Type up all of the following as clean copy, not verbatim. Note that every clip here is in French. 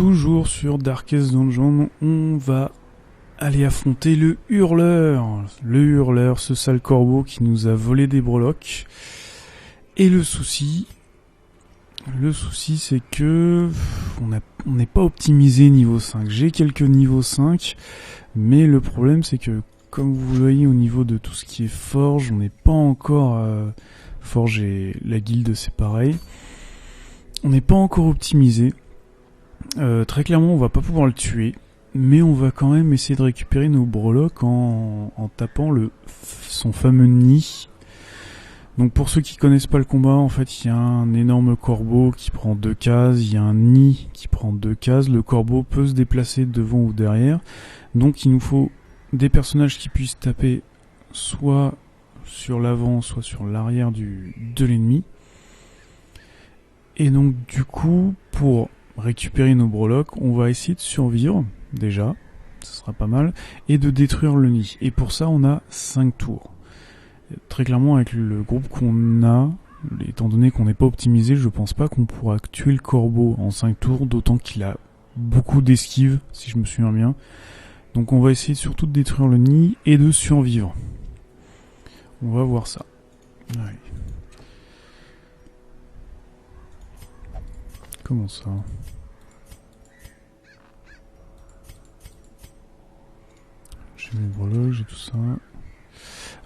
toujours sur Darkest Dungeon, on va aller affronter le Hurleur. Le Hurleur, ce sale corbeau qui nous a volé des breloques. Et le souci c'est que on n'est pas optimisé niveau 5. J'ai quelques niveaux 5, mais le problème c'est que, comme vous voyez au niveau de tout ce qui est forge, on n'est pas encore... forge et la guilde c'est pareil. On n'est pas encore optimisé. Très clairement on va pas pouvoir le tuer, mais on va quand même essayer de récupérer nos breloques en tapant son fameux nid. Donc pour ceux qui connaissent pas le combat, en fait il y a un énorme corbeau qui prend 2 cases, il y a un nid qui prend 2 cases, le corbeau peut se déplacer devant ou derrière, donc il nous faut des personnages qui puissent taper soit sur l'avant, soit sur l'arrière de l'ennemi. Et donc du coup, pour récupérer nos breloques, on va essayer de survivre, déjà, ce sera pas mal, et de détruire le nid. Et pour ça, on a 5 tours. Très clairement, avec le groupe qu'on a, étant donné qu'on n'est pas optimisé, je pense pas qu'on pourra tuer le corbeau en 5 tours, d'autant qu'il a beaucoup d'esquives, si je me souviens bien. Donc on va essayer surtout de détruire le nid et de survivre. On va voir ça. Allez. Comment ça ? J'ai mes breloques, j'ai tout ça.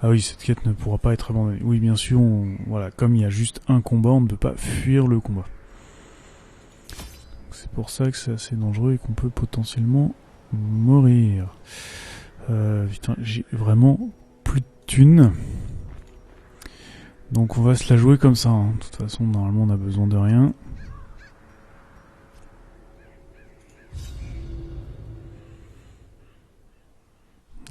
Ah oui, cette quête ne pourra pas être abandonnée. Oui, bien sûr, voilà, comme il y a juste un combat, on ne peut pas fuir le combat. C'est pour ça que c'est assez dangereux et qu'on peut potentiellement mourir. Putain, j'ai vraiment plus de thunes. Donc on va se la jouer comme ça. Hein. De toute façon, normalement, on a besoin de rien.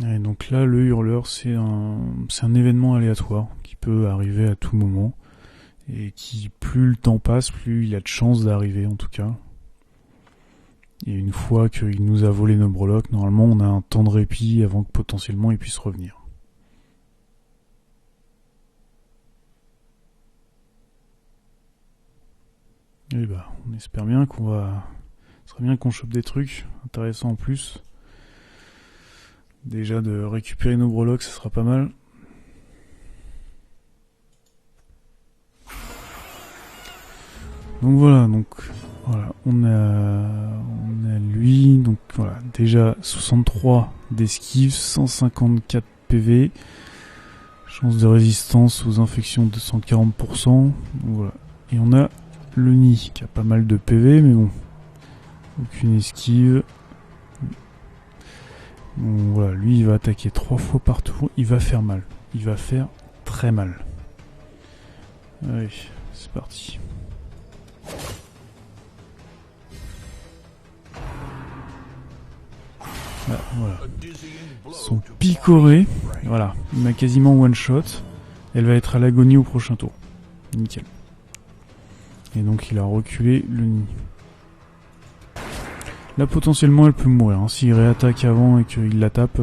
Et donc là, le hurleur, c'est un événement aléatoire qui peut arriver à tout moment. Et qui, plus le temps passe, plus il a de chances d'arriver en tout cas. Et une fois qu'il nous a volé nos breloques, normalement on a un temps de répit avant que potentiellement il puisse revenir. Et bah, on espère bien ce serait bien qu'on chope des trucs intéressants en plus. Déjà de récupérer nos breloques, ça sera pas mal. Donc voilà, on a lui, donc voilà, déjà 63 d'esquive, 154 PV, chance de résistance aux infections de 140%, donc voilà. Et on a le nid qui a pas mal de PV, mais bon, aucune esquive. Donc voilà, lui il va attaquer 3 fois par tour, il va faire mal, il va faire très mal. Allez, c'est parti. Ah, voilà. Son picoré, voilà, il m'a quasiment one shot. Elle va être à l'agonie au prochain tour. Nickel. Et donc il a reculé le nid. Là potentiellement elle peut mourir, hein. S'il réattaque avant et qu'il la tape...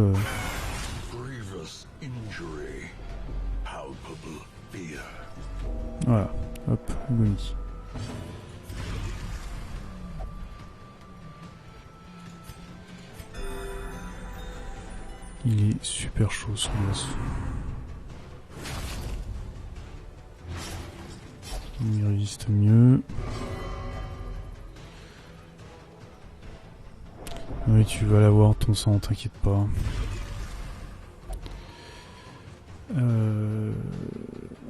Voilà, hop, agonie. Il est super chaud ce boss. Il résiste mieux. Oui, tu vas l'avoir ton sang, t'inquiète pas.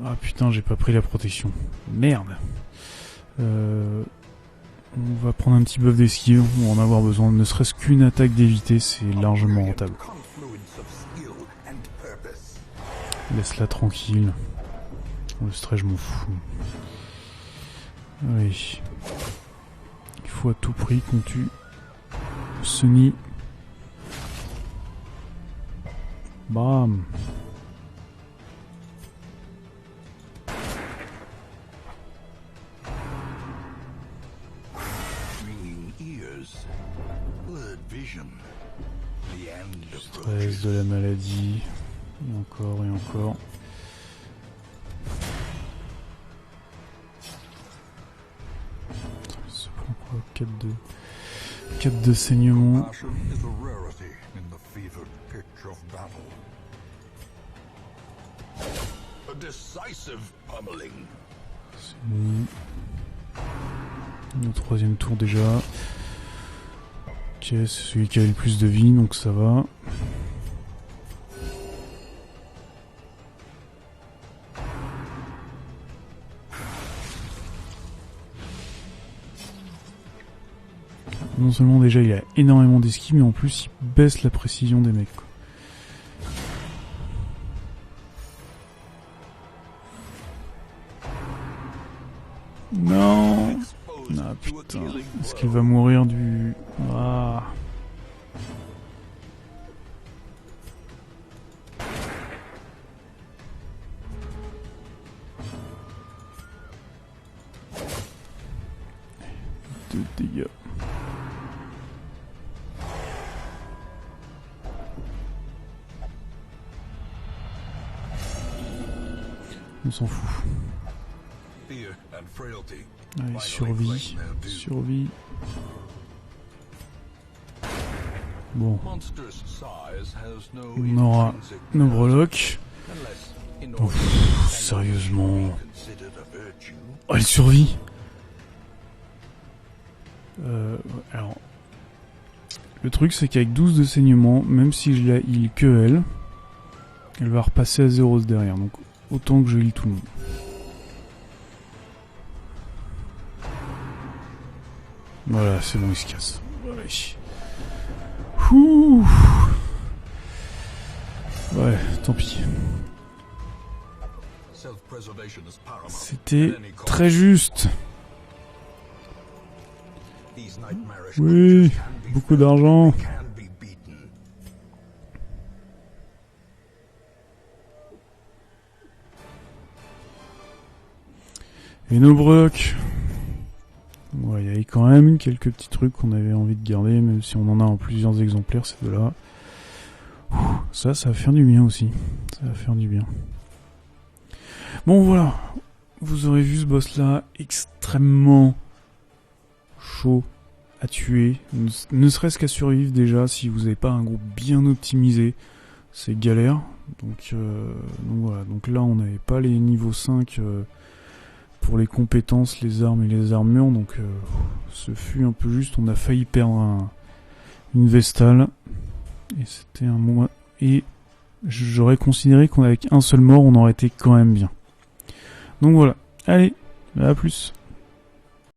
Ah putain, j'ai pas pris la protection. Merde. On va prendre un petit buff d'esquive, on va en avoir besoin. Ne serait-ce qu'une attaque d'éviter, c'est largement rentable. Laisse-la tranquille. Le stress, je m'en fous. Allez. Il faut à tout prix qu'on tue ce nid. Bam. Stress de la maladie. Et encore et encore. Se prend quoi 4-2. 4 de saignement. Passion is a rarity in the fevered pitch of battle. A decisive pummeling. C'est bon. Le troisième tour déjà. Ok, c'est celui qui a le plus de vie, donc ça va. Non seulement déjà il a énormément d'esquive, mais en plus il baisse la précision des mecs, quoi. Non. Ah putain, est-ce qu'il va mourir du... Ah. De dégâts. On s'en fout. Allez, survie. Survie. Bon. On aura nos breloques. Oh, sérieusement. Oh, elle survit. Alors. Le truc, c'est qu'avec 12 de saignement, même si je la heal que elle va repasser à 0 derrière. Donc, autant que je heal tout le monde. Voilà, c'est bon, il se casse. Voilà. Ouh. Ouais, tant pis. C'était très juste. Oui, beaucoup d'argent. Et nos brocs. Ouais, il y avait quand même quelques petits trucs qu'on avait envie de garder, même si on en a en plusieurs exemplaires, ces deux-là. Ça va faire du bien aussi. Ça va faire du bien. Bon, voilà. Vous aurez vu ce boss-là, extrêmement chaud à tuer. Ne serait-ce qu'à survivre déjà, si vous n'avez pas un groupe bien optimisé. C'est galère. Donc voilà. Donc là, on n'avait pas les niveaux 5... pour les compétences, les armes et les armures, donc ce fut un peu juste, on a failli perdre une Vestale, et c'était un moment, et j'aurais considéré qu'avec un seul mort, on aurait été quand même bien. Donc voilà, allez, à plus.